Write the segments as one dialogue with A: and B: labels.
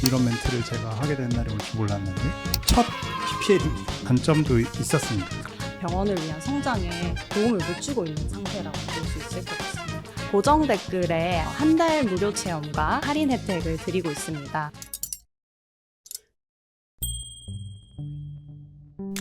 A: 이런 멘트를 제가 하게 된 날이 올 줄 몰랐는데 첫 PPL입니다. 단점도 있었습니다.
B: 병원을 위한 성장에 도움을 못 주고 있는 상태라고 볼 수 있을 것 같습니다. 고정 댓글에 한 달 무료 체험과 할인 혜택을 드리고 있습니다.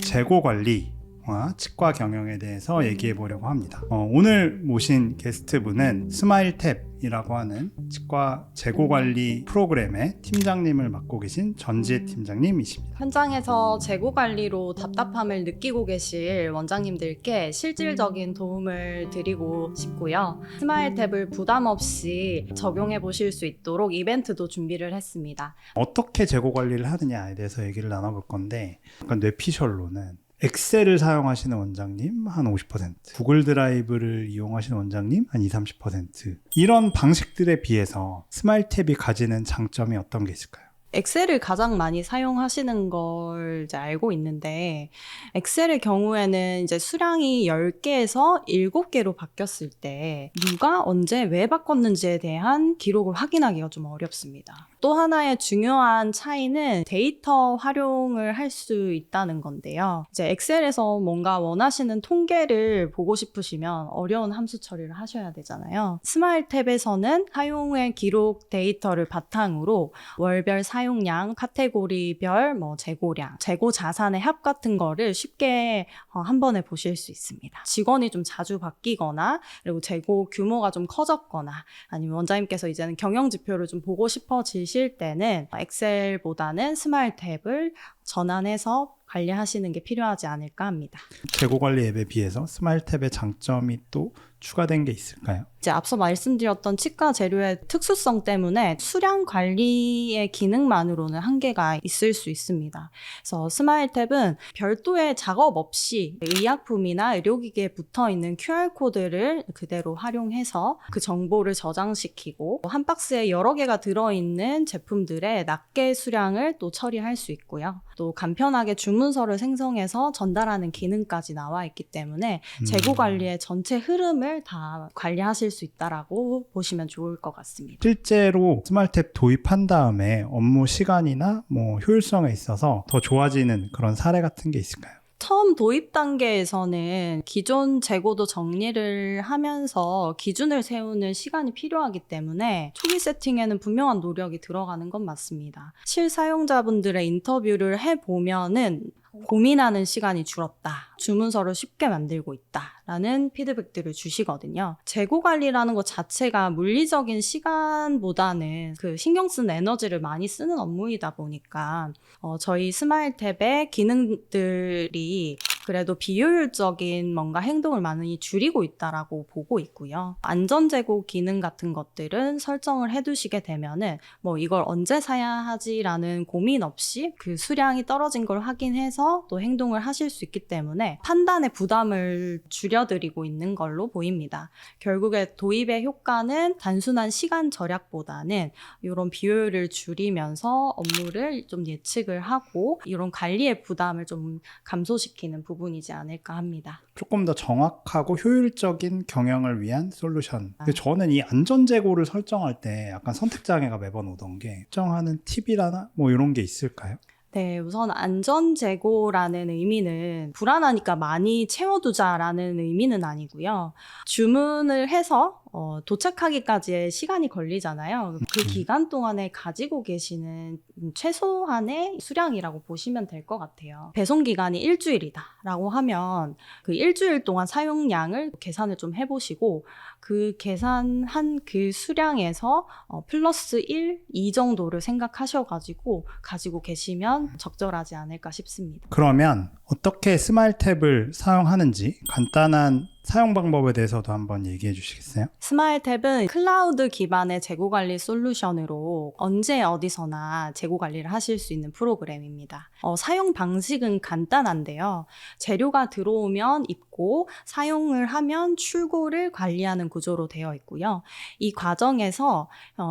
A: 재고 관리와 치과 경영에 대해서 얘기해 보려고 합니다. 오늘 모신 게스트분은 스마일탭이라고 하는 치과 재고 관리 프로그램의 팀장님을 맡고 계신 전지혜 팀장님이십니다.
B: 현장에서 재고 관리로 답답함을 느끼고 계실 원장님들께 실질적인 도움을 드리고 싶고요. 스마일탭을 부담 없이 적용해 보실 수 있도록 이벤트도 준비를 했습니다.
A: 어떻게 재고 관리를 하느냐에 대해서 얘기를 나눠볼 건데, 약간 뇌피셜로는 엑셀을 사용하시는 원장님 한 50%, 구글 드라이브를 이용하시는 원장님 한 20-30%, 이런 방식들에 비해서 스마일탭이 가지는 장점이 어떤 게 있을까요?
B: 엑셀을 가장 많이 사용하시는 걸 이제 알고 있는데, 엑셀의 경우에는 이제 수량이 10개에서 7개로 바뀌었을 때 누가 언제 왜 바꿨는지에 대한 기록을 확인하기가 좀 어렵습니다. 또 하나의 중요한 차이는 데이터 활용을 할 수 있다는 건데요. 이제 엑셀에서 뭔가 원하시는 통계를 보고 싶으시면 어려운 함수 처리를 하셔야 되잖아요. 스마일탭에서는 사용의 기록 데이터를 바탕으로 월별 사용량, 카테고리별 재고량, 재고 자산의 합 같은 거를 쉽게 한 번에 보실 수 있습니다. 직원이 좀 자주 바뀌거나, 그리고 재고 규모가 좀 커졌거나, 아니면 원장님께서 이제는 경영 지표를 좀 보고 싶어지실 때는 엑셀보다는 스마일탭을 전환해서 관리하시는 게 필요하지 않을까 합니다.
A: 재고 관리 앱에 비해서 스마일탭의 장점이 또 추가된 게 있을까요?
B: 이제 앞서 말씀드렸던 치과 재료의 특수성 때문에 수량 관리의 기능만으로는 한계가 있을 수 있습니다. 그래서 스마일탭은 별도의 작업 없이 의약품이나 의료기기에 붙어있는 QR코드를 그대로 활용해서 그 정보를 저장시키고, 한 박스에 여러 개가 들어있는 제품들의 낱개 수량을 또 처리할 수 있고요. 또 간편하게 주문서를 생성해서 전달하는 기능까지 나와 있기 때문에 재고 관리의 전체 흐름을 다 관리하실 수 있다라고 보시면 좋을 것 같습니다.
A: 실제로 스마일탭 도입한 다음에 업무 시간이나 효율성에 있어서 더 좋아지는 그런 사례 같은 게 있을까요?
B: 처음 도입 단계에서는 기존 재고도 정리를 하면서 기준을 세우는 시간이 필요하기 때문에 초기 세팅에는 분명한 노력이 들어가는 건 맞습니다. 실사용자분들의 인터뷰를 해보면은 고민하는 시간이 줄었다, 주문서를 쉽게 만들고 있다 라는 피드백들을 주시거든요. 재고 관리라는 것 자체가 물리적인 시간보다는 그 신경 쓰는 에너지를 많이 쓰는 업무이다 보니까 저희 스마일탭의 기능들이 그래도 비효율적인 뭔가 행동을 많이 줄이고 있다라고 보고 있고요. 안전재고 기능 같은 것들은 설정을 해두시게 되면은 이걸 언제 사야 하지라는 고민 없이 그 수량이 떨어진 걸 확인해서 또 행동을 하실 수 있기 때문에 판단의 부담을 줄여드리고 있는 걸로 보입니다. 결국에 도입의 효과는 단순한 시간 절약보다는 이런 비효율을 줄이면서 업무를 좀 예측을 하고 이런 관리의 부담을 좀 감소시키는 부분이지 않을까 합니다.
A: 조금 더 정확하고 효율적인 경영을 위한 솔루션. 근데 저는 이 안전재고를 설정할 때 약간 선택장애가 매번 오던 게, 설정하는 팁이라나 이런 게 있을까요?
B: 네, 우선 안전재고라는 의미는 불안하니까 많이 채워두자라는 의미는 아니고요. 주문을 해서 도착하기까지의 시간이 걸리잖아요. 그 기간 동안에 가지고 계시는 최소한의 수량이라고 보시면 될 것 같아요. 배송 기간이 일주일이다 라고 하면 그 일주일 동안 사용량을 계산을 좀 해보시고, 그 계산한 그 수량에서 플러스 1, 2 정도를 생각하셔가지고 가지고 계시면 적절하지 않을까 싶습니다.
A: 그러면 어떻게 스마일탭을 사용하는지 간단한 사용 방법에 대해서도 한번 얘기해 주시겠어요?
B: 스마일탭은 클라우드 기반의 재고 관리 솔루션으로 언제 어디서나 재고 관리를 하실 수 있는 프로그램입니다. 사용 방식은 간단한데요. 재료가 들어오면 입고, 사용을 하면 출고를 관리하는 구조로 되어 있고요. 이 과정에서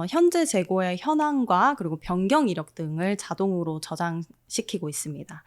B: 현재 재고의 현황과 그리고 변경 이력 등을 자동으로 시키고 있습니다.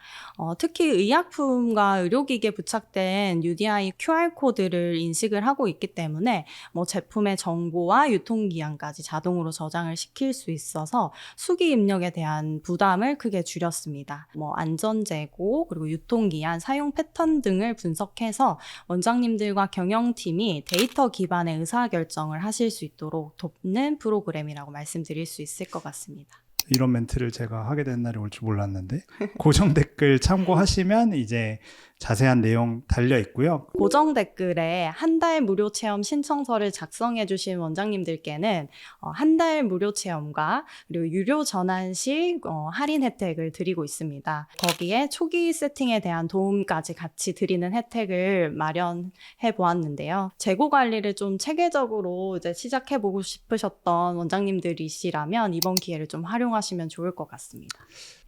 B: 특히 의약품과 의료기기에 부착된 UDI QR코드를 인식을 하고 있기 때문에 뭐 제품의 정보와 유통기한까지 자동으로 저장을 시킬 수 있어서 수기 입력에 대한 부담을 크게 줄였습니다. 뭐 안전재고, 그리고 유통기한, 사용 패턴 등을 분석해서 원장님들과 경영팀이 데이터 기반의 의사결정을 하실 수 있도록 돕는 프로그램이라고 말씀드릴 수 있을 것 같습니다.
A: 이런 멘트를 제가 하게 된 날이 올 줄 몰랐는데 고정 댓글 참고하시면 이제 자세한 내용 달려 있고요.
B: 고정 댓글에 한 달 무료 체험 신청서를 작성해 주신 원장님들께는 한 달 무료 체험과 그리고 유료 전환 시 할인 혜택을 드리고 있습니다. 거기에 초기 세팅에 대한 도움까지 같이 드리는 혜택을 마련해 보았는데요. 재고 관리를 좀 체계적으로 이제 시작해 보고 싶으셨던 원장님들이시라면 이번 기회를 좀 활용하시면 좋을 것 같습니다.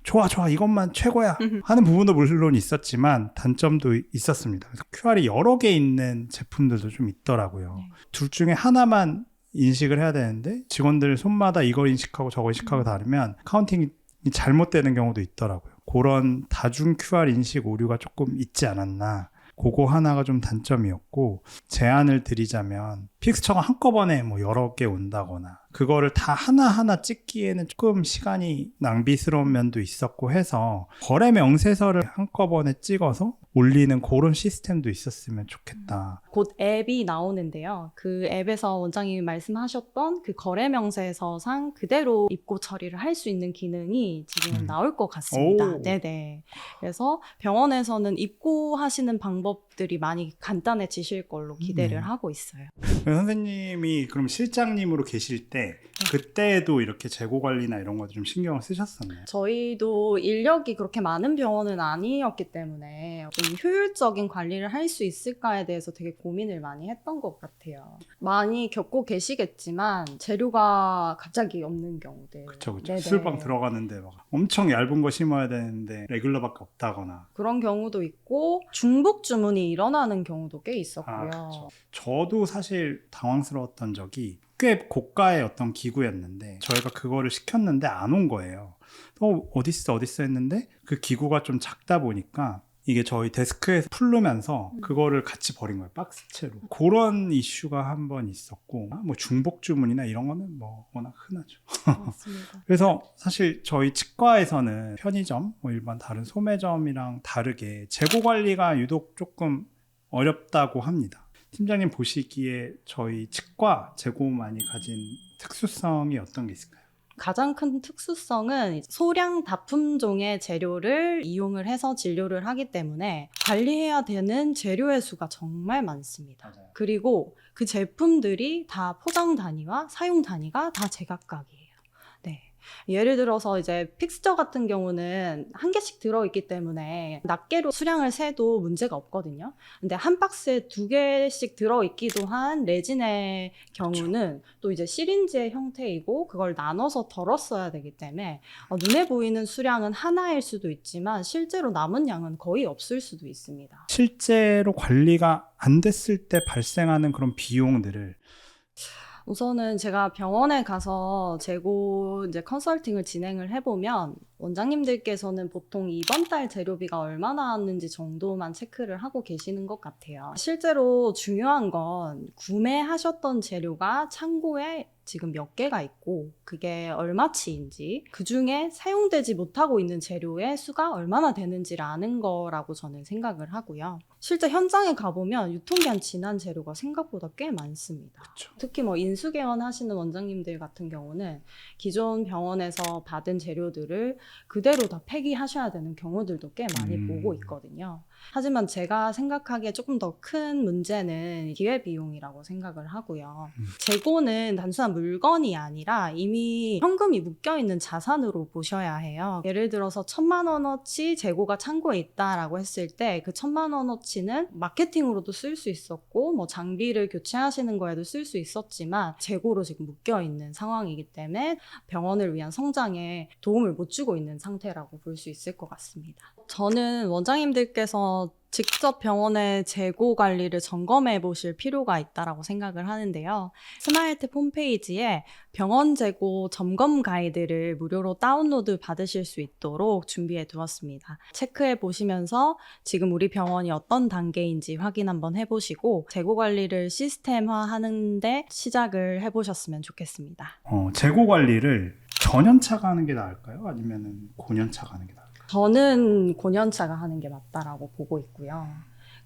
A: 좋아 이것만 최고야 하는 부분도 물론 있었지만 단점도 있었습니다. 그래서 QR이 여러 개 있는 제품들도 좀 있더라고요.
B: 네.
A: 둘 중에 하나만 인식을 해야 되는데 직원들 손마다 이걸 인식하고 저걸 인식하고 다르면 카운팅이 잘못되는 경우도 있더라고요. 그런 다중 QR 인식 오류가 조금 있지 않았나. 그거 하나가 좀 단점이었고, 제안을 드리자면 픽스처가 한꺼번에 뭐 여러 개 온다거나 그거를 다 하나하나 찍기에는 조금 시간이 낭비스러운 면도 있었고 해서 거래 명세서를 한꺼번에 찍어서 올리는 그런 시스템도 있었으면 좋겠다.
B: 곧 앱이 나오는데요. 그 앱에서 원장님이 말씀하셨던 그 거래 명세서상 그대로 입고 처리를 할 수 있는 기능이 지금 나올 것 같습니다.
A: 오.
B: 네네. 그래서 병원에서는 입고하시는 방법들이 많이 간단해지실 걸로 기대를 하고 있어요.
A: 선생님이 그럼 실장님으로 계실 때 그때도 이렇게 재고 관리나 이런 거 좀 신경을 쓰셨었나요?
B: 저희도 인력이 그렇게 많은 병원은 아니었기 때문에 좀 효율적인 관리를 할 수 있을까에 대해서 되게 고민을 많이 했던 것 같아요. 많이 겪고 계시겠지만 재료가 갑자기 없는 경우들.
A: 그쵸.
B: 네네.
A: 술방 들어가는데 막 엄청 얇은 거 심어야 되는데 레귤러밖에 없다거나.
B: 그런 경우도 있고 중복 주문이 일어나는 경우도 꽤 있었고요.
A: 그쵸. 저도 사실 당황스러웠던 적이 꽤 고가의 어떤 기구였는데 저희가 그거를 시켰는데 안 온 거예요. 어딨어 했는데 그 기구가 좀 작다 보니까 이게 저희 데스크에서 풀르면서 그거를 같이 버린 거예요. 박스채로. 그런 이슈가 한 번 있었고, 뭐 중복 주문이나 이런 거는 뭐 워낙 흔하죠.
B: 맞습니다.
A: 그래서 사실 저희 치과에서는 편의점, 뭐 일반 다른 소매점이랑 다르게 재고 관리가 유독 조금 어렵다고 합니다. 팀장님 보시기에 저희 치과 재고만이 가진 특수성이 어떤 게 있을까요?
B: 가장 큰 특수성은 소량 다품종의 재료를 이용을 해서 진료를 하기 때문에 관리해야 되는 재료의 수가 정말 많습니다.
A: 맞아요.
B: 그리고 그 제품들이 다 포장 단위와 사용 단위가 다 제각각이에요. 네. 예를 들어서 이제 픽스처 같은 경우는 한 개씩 들어있기 때문에 낱개로 수량을 세도 문제가 없거든요. 근데 한 박스에 2개씩 들어있기도 한 레진의 경우는 또 이제 시린지의 형태이고 그걸 나눠서 덜었어야 되기 때문에 눈에 보이는 수량은 하나일 수도 있지만 실제로 남은 양은 거의 없을 수도 있습니다.
A: 실제로 관리가 안 됐을 때 발생하는 그런 비용들을
B: 우선은 제가 병원에 가서 재고 이제 컨설팅을 진행을 해보면 원장님들께서는 보통 이번 달 재료비가 얼마 나왔는지 정도만 체크를 하고 계시는 것 같아요. 실제로 중요한 건 구매하셨던 재료가 창고에 지금 몇 개가 있고 그게 얼마치인지 그중에 사용되지 못하고 있는 재료의 수가 얼마나 되는지를 아는 거라고 저는 생각을 하고요. 실제 현장에 가보면 유통기한 지난 재료가 생각보다 꽤 많습니다.
A: 그쵸.
B: 특히 뭐 인수개원 하시는 원장님들 같은 경우는 기존 병원에서 받은 재료들을 그대로 다 폐기하셔야 되는 경우들도 꽤 많이 보고 있거든요. 하지만 제가 생각하기에 조금 더 큰 문제는 기회비용이라고 생각을 하고요. 재고는 단순한 물건이 아니라 이미 현금이 묶여있는 자산으로 보셔야 해요. 예를 들어서 1,000만 원어치 재고가 창고에 있다라고 했을 때 그 1,000만 원어치는 마케팅으로도 쓸 수 있었고 뭐 장비를 교체하시는 거에도 쓸 수 있었지만 재고로 지금 묶여있는 상황이기 때문에 병원을 위한 성장에 도움을 못 주고 있는 상태라고 볼 수 있을 것 같습니다. 저는 원장님들께서 직접 병원의 재고 관리를 점검해 보실 필요가 있다고 생각을 하는데요. 스마일탭 홈페이지에 병원 재고 점검 가이드를 무료로 다운로드 받으실 수 있도록 준비해 두었습니다. 체크해 보시면서 지금 우리 병원이 어떤 단계인지 확인 한번 해보시고 재고 관리를 시스템화하는데 시작을 해보셨으면 좋겠습니다.
A: 재고 관리를 전연차가 하는 게 나을까요? 아니면 고년차가 하는 게 나을까요?
B: 저는 고년차가 하는 게 맞다라고 보고 있고요.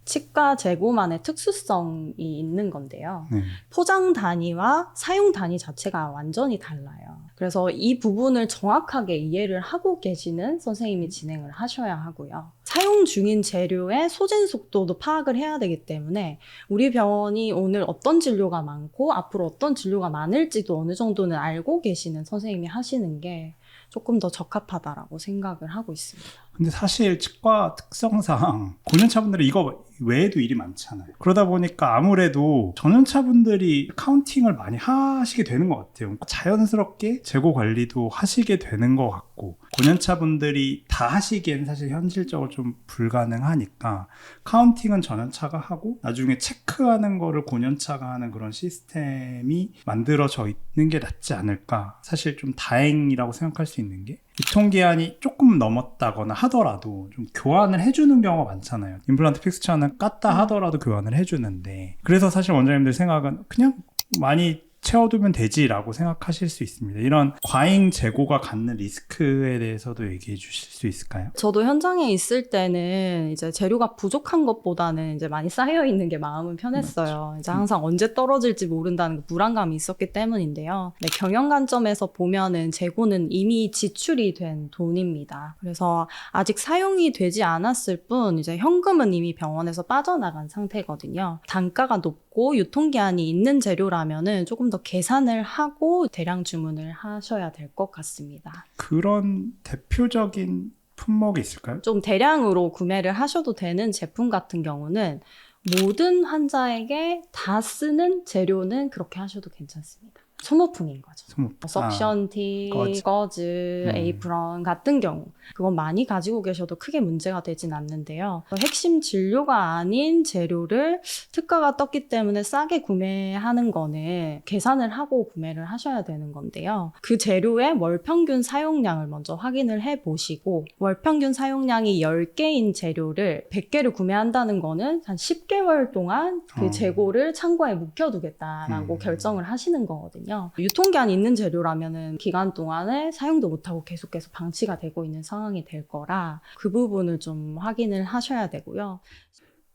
B: 치과 재고만의 특수성이 있는 건데요.
A: 네.
B: 포장 단위와 사용 단위 자체가 완전히 달라요. 그래서 이 부분을 정확하게 이해를 하고 계시는 선생님이 진행을 하셔야 하고요. 사용 중인 재료의 소진 속도도 파악을 해야 되기 때문에 우리 병원이 오늘 어떤 진료가 많고 앞으로 어떤 진료가 많을지도 어느 정도는 알고 계시는 선생님이 하시는 게 조금 더 적합하다라고 생각을 하고 있습니다.
A: 근데 사실 치과 특성상 고년차분들이 이거 외에도 일이 많잖아요. 그러다 보니까 아무래도 전연차분들이 카운팅을 많이 하시게 되는 것 같아요. 자연스럽게 재고 관리도 하시게 되는 것 같고, 고년차분들이 다 하시기엔 사실 현실적으로 좀 불가능하니까 카운팅은 전연차가 하고 나중에 체크하는 거를 고년차가 하는 그런 시스템이 만들어져 있는 게 낫지 않을까. 사실 좀 다행이라고 생각할 수 있는 게, 유통기한이 조금 넘었다거나 하더라도 좀 교환을 해주는 경우가 많잖아요. 임플란트 픽스처는 깠다 하더라도 교환을 해주는데, 그래서 사실 원장님들 생각은 그냥 많이 채워두면 되지라고 생각하실 수 있습니다. 이런 과잉 재고가 갖는 리스크에 대해서도 얘기해 주실 수 있을까요?
B: 저도 현장에 있을 때는 이제 재료가 부족한 것보다는 이제 많이 쌓여 있는 게 마음은 편했어요. 이제 항상 언제 떨어질지 모른다는 그 불안감이 있었기 때문인데요. 네, 경영 관점에서 보면은 재고는 이미 지출이 된 돈입니다. 그래서 아직 사용이 되지 않았을 뿐 이제 현금은 이미 병원에서 빠져나간 상태거든요. 단가가 높고 유통기한이 있는 재료라면은 조금 더 계산을 하고 대량 주문을 하셔야 될 것 같습니다.
A: 그런 대표적인 품목이 있을까요?
B: 좀 대량으로 구매를 하셔도 되는 제품 같은 경우는 모든 환자에게 다 쓰는 재료는 그렇게 하셔도 괜찮습니다. 소모품인 거죠. 석션티, 거즈, 에이프런 같은 경우 그건 많이 가지고 계셔도 크게 문제가 되진 않는데요. 핵심 진료가 아닌 재료를 특가가 떴기 때문에 싸게 구매하는 거는 계산을 하고 구매를 하셔야 되는 건데요. 그 재료의 월평균 사용량을 먼저 확인을 해보시고, 월평균 사용량이 10개인 재료를 100개를 구매한다는 거는 한 10개월 동안 그 재고를 창고에 묵혀두겠다라고 결정을 하시는 거거든요. 유통기한 있는 재료라면은 기간 동안에 사용도 못하고 계속해서 방치가 되고 있는 상황이 될 거라 그 부분을 좀 확인을 하셔야 되고요.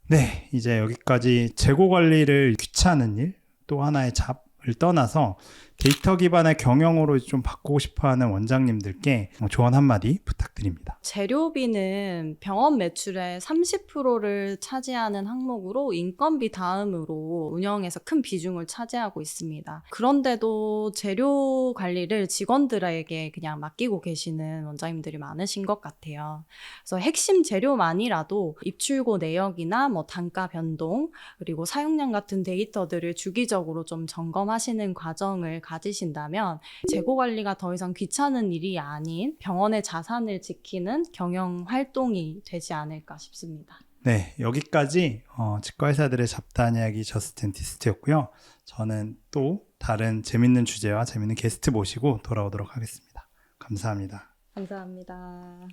A: 네, 이제 여기까지 재고 관리를 귀찮은 일, 또 하나의 잡을 떠나서 데이터 기반의 경영으로 좀 바꾸고 싶어하는 원장님들께 조언 한마디 부탁드립니다.
B: 재료비는 병원 매출의 30%를 차지하는 항목으로 인건비 다음으로 운영에서 큰 비중을 차지하고 있습니다. 그런데도 재료 관리를 직원들에게 그냥 맡기고 계시는 원장님들이 많으신 것 같아요. 그래서 핵심 재료만이라도 입출고 내역이나 뭐 단가 변동, 그리고 사용량 같은 데이터들을 주기적으로 좀 점검하시는 과정을 가지신다면 재고 관리가 더 이상 귀찮은 일이 아닌 병원의 자산을 지키는 경영 활동이 되지 않을까 싶습니다.
A: 네, 여기까지 치과의사들의 잡다한 이야기 저스트덴티스트였고요. 저는 또 다른 재밌는 주제와 재밌는 게스트 모시고 돌아오도록 하겠습니다. 감사합니다.
B: 감사합니다.